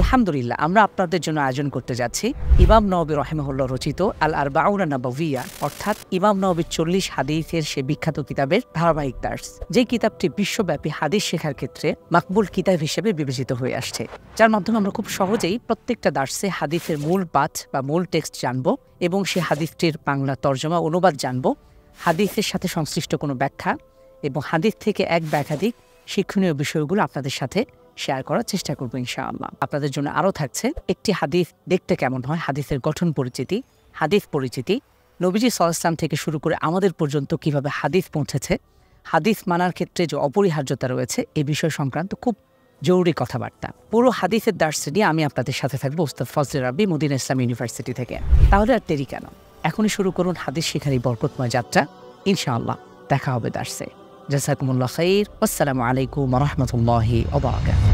আলহামদুলিল্লাহ, আমরা আপনাদের জন্য আয়োজন করতে যাচ্ছি ইমাম নওয়াবী রাহিমাহুল্লাহ রচিত আল আরবাউনা নাবাউইয়া, অর্থাৎ ইমাম নওয়াবীর 40 হাদিসের সে বিখ্যাত কিতাবের ধারাবাহিক দার্স, যে কিতাবটি বিশ্বব্যাপী হাদিস শেখার ক্ষেত্রে মাকবুল কিতাব হিসেবে বিবেচিত হয়ে আসছে, যার মাধ্যমে আমরা খুব সহজেই প্রত্যেকটা দার্সে হাদিসের মূল পাঠ বা মূল টেক্সট জানব এবং সে হাদিসটির বাংলা তর্জমা অনুবাদ জানব, হাদিসের সাথে সংশ্লিষ্ট কোনো ব্যাখ্যা এবং হাদিস থেকে এক বা একাধিক শিক্ষণীয় বিষয়গুলো আপনাদের সাথে শেয়ার করার চেষ্টা করবো ইনশাআল্লাহ। আপনাদের জন্য আরও থাকছে একটি হাদিস দেখতে কেমন হয়, হাদিসের গঠন পরিচিতি, হাদিস পরিচিতি, নবীজি সাল্লাল্লাহু আলাইহি ওয়াসাল্লাম থেকে শুরু করে আমাদের পর্যন্ত কিভাবে হাদিস পৌঁছেছে, হাদিস মানার ক্ষেত্রে যে অপরিহার্যতা রয়েছে এই বিষয় সংক্রান্ত খুব জরুরি কথাবার্তা। পুরো হাদিসের দার্সে নিয়ে আমি আপনাদের সাথে থাকবো উস্তাদ ফজলে রাব্বী, মদিনা ইসলামী ইউনিভার্সিটি থেকে। তাহলে আর দেরি কেন, এখনই শুরু করুন হাদিস শেখার এই বরকতময় যাত্রা। ইনশাআল্লাহ দেখা হবে দার্সে। জাযাকুমুল্লাহ খাইর। আসসালামু আলাইকুম ওয়া রাহমাতুল্লাহি ওয়া বারাকাতুহু।